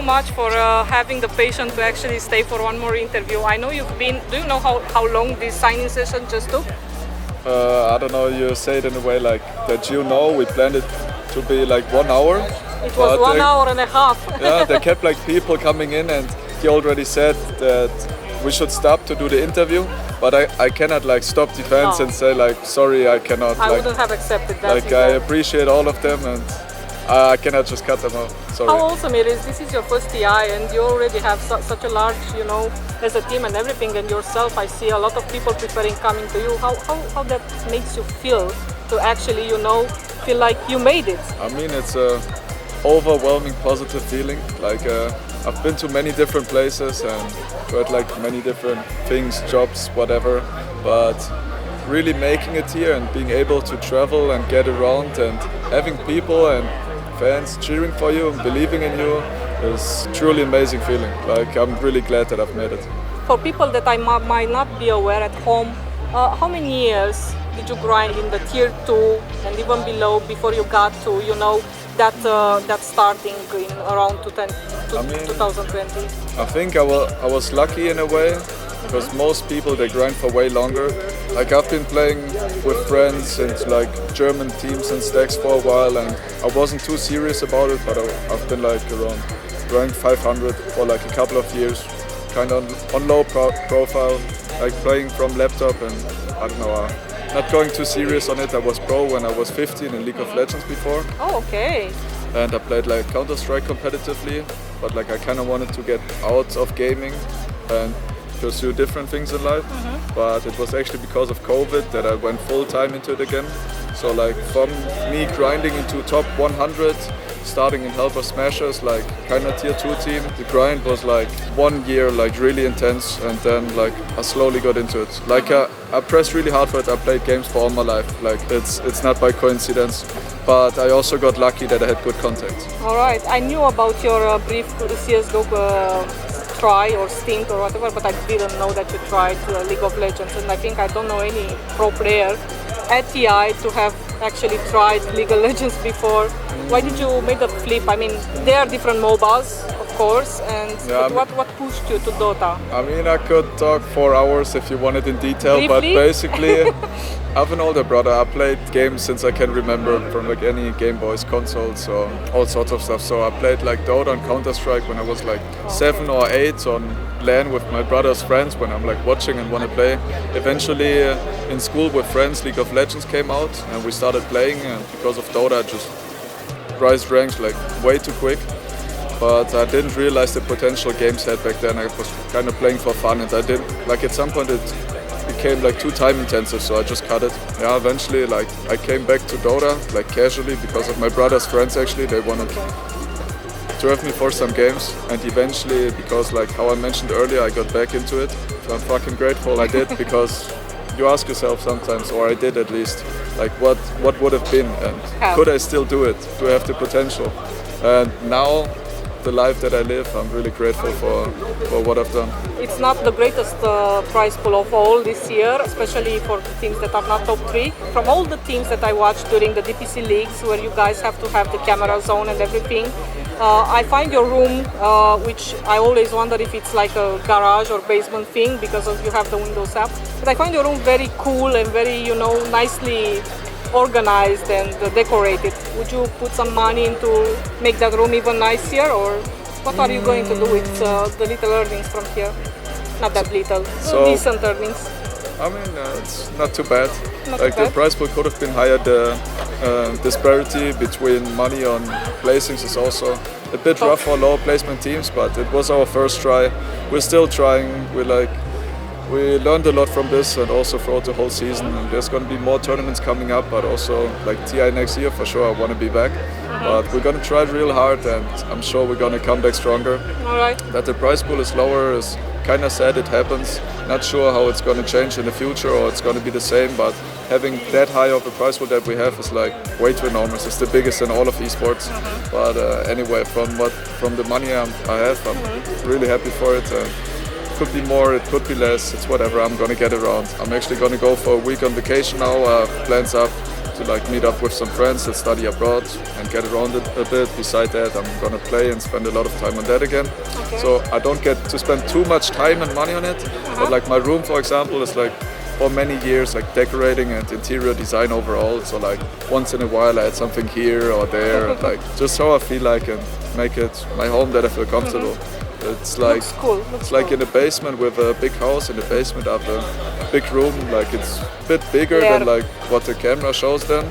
much for having the patience to actually stay for one more interview. I know you've been, do you know how long this signing session just took? I don't know, you say it in a way like that, we planned it to be like 1 hour. It was 1 hour and a half. Yeah, they kept like people coming in, and he already said that we should stop to do the interview, but I cannot like stop the fans and say like, sorry, I cannot. I wouldn't have accepted that. Like I appreciate all of them, and I cannot just cut them off. Sorry. How awesome it is. This is your first TI and you already have such a large, as a team and everything, and yourself, I see a lot of people preferring coming to you. How that makes you feel to actually, feel like you made it? I mean, it's a overwhelming positive feeling. Like I've been to many different places and tried like many different things, jobs, whatever, but really making it here and being able to travel and get around and having people and fans cheering for you and believing in you is truly amazing feeling. Like I'm really glad that I've made it. For people that might not be aware at home, how many years did you grind in the tier 2 and even below before you got to, that starting in around 2020? I think I was lucky in a way, because most people, they grind for way longer. Like I've been playing with friends and like German teams and stacks for a while, and I wasn't too serious about it, but I've been like around rank 500 for like a couple of years, kind of on low profile, like playing from laptop, and I don't know, not going too serious on it. I was pro when I was 15 in League of Legends before. Oh, okay. And I played like Counter-Strike competitively, but like I kind of wanted to get out of gaming and pursue different things in life. But it was actually because of COVID that I went full time into it again. So like from me grinding into top 100, starting in Helper Smashers, like kind of tier 2 team, the grind was like 1 year, like really intense, and then like I slowly got into it. Like I pressed really hard for it. I played games for all my life. Like it's not by coincidence, but I also got lucky that I had good contacts. All right, I knew about your brief CS:GO try or stint or whatever, but I didn't know that you tried League of Legends, and I think I don't know any pro player at TI to have actually tried League of Legends before. Why did you make the flip? I mean, there are different MOBAs, of course, and what pushed you to Dota? I mean, I could talk 4 hours if you wanted in detail, Briefly? But basically, I have an older brother. I played games since I can remember, from like any Game Boys consoles or all sorts of stuff. So I played like Dota and Counter-Strike when I was like 7 or 8 on LAN with my brother's friends, when I'm like watching and want to play. Eventually in school with friends, League of Legends came out and we started playing, and because of Dota I just rise ranks like way too quick. But I didn't realize the potential games had back then. I was kind of playing for fun, and I didn't, like at some point it became like too time intensive, so I just cut it. Yeah, eventually like I came back to Dota like casually because of my brother's friends. Actually, they wanted to have me for some games, and eventually, because like how I mentioned earlier, I got back into it. So I'm fucking grateful I did, because you ask yourself sometimes, or I did at least, like what would have been, and could I still do it? Do I have the potential? And now, the life that I live, I'm really grateful for what I've done. It's not the greatest prize pool of all this year, especially for the teams that are not top 3. From all the teams that I watched during the DPC leagues, where you guys have to have the camera zone and everything, I find your room, which I always wonder if it's like a garage or basement thing because you have the Windows app, but I find your room very cool and very, nicely organized and decorated. Would you put some money into make that room even nicer, or what are you going to do with the little earnings from here? Not that little, decent earnings. I mean, it's not too bad. The price pool could have been higher. The disparity between money on placings is also a bit rough for lower placement teams, but it was our first try. We're still trying. We learned a lot from this, and also throughout the whole season. And there's going to be more tournaments coming up, but also like TI next year for sure. I want to be back, but we're going to try real hard, and I'm sure we're going to come back stronger. All right. That the prize pool is lower is kind of sad. It happens. Not sure how it's going to change in the future, or it's going to be the same. But having that high of a prize pool that we have is like way too enormous. It's the biggest in all of esports. But anyway, from the money I have, I'm really happy for it. It could be more, it could be less, it's whatever, I'm gonna get around. I'm actually gonna go for a week on vacation now, plans up to like meet up with some friends that study abroad and get around it a bit. Beside that, I'm gonna play and spend a lot of time on that again. Okay. So I don't get to spend too much time and money on it. But like my room, for example, is like for many years like decorating and interior design overall. So like once in a while I add something here or there, and like just how I feel like and make it my home that I feel comfortable. It's like Looks cool. it's like in the basement with a big house. In the basement I have a big room. Like it's a bit bigger than like what the camera shows then,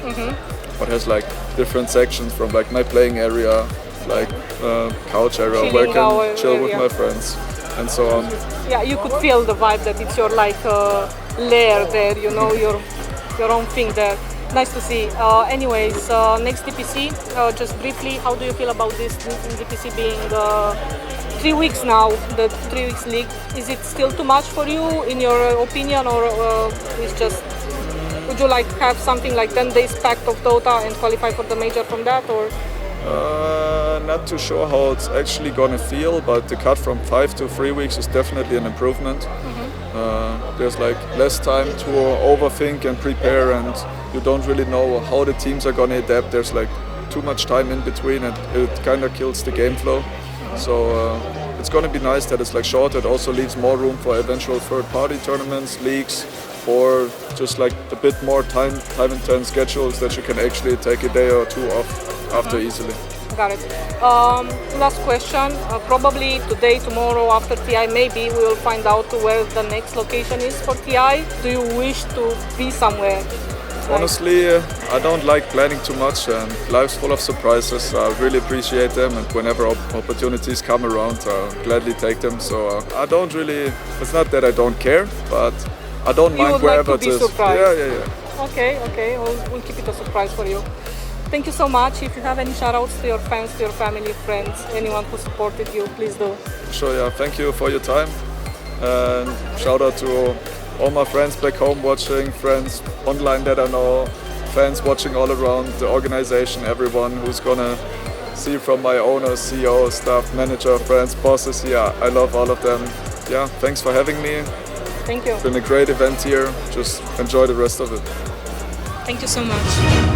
but has like different sections from like my playing area, like couch area where I can chill with my friends and so on. Yeah, you could feel the vibe that it's your like lair there, you know, your own thing there. Nice to see. Anyways, next DPC, just briefly, how do you feel about this DPC being 3 weeks now, the 3 weeks league? Is it still too much for you, in your opinion, or it's just, would you like have something like 10 days packed of Dota and qualify for the major from that, or? Not too sure how it's actually gonna feel, but the cut from 5 to 3 weeks is definitely an improvement. There's like less time to overthink and prepare, and you don't really know how the teams are gonna adapt. There's like too much time in between, and it kind of kills the game flow. So it's gonna be nice that it's like short. It also leaves more room for eventual third-party tournaments, leagues, or just like a bit more time-intense schedules that you can actually take a day or two off after easily. Got it. Last question. Probably today, tomorrow, after TI, maybe we will find out where the next location is for TI. Do you wish to be somewhere? Honestly, I don't like planning too much, and life's full of surprises. I really appreciate them, and whenever opportunities come around, I'll gladly take them. So I don't really, it's not that I don't care, but I don't mind wherever it is. Surprised. Yeah. Okay. We'll keep it a surprise for you. Thank you so much. If you have any shout-outs to your fans, to your family, friends, anyone who supported you, please do. Sure, yeah. Thank you for your time. And shout out to all my friends back home watching, friends online that I know, fans watching all around, the organization, everyone who's gonna see from my owner, CEO, staff, manager, friends, bosses. Yeah, I love all of them. Yeah, thanks for having me. Thank you. It's been a great event here. Just enjoy the rest of it. Thank you so much.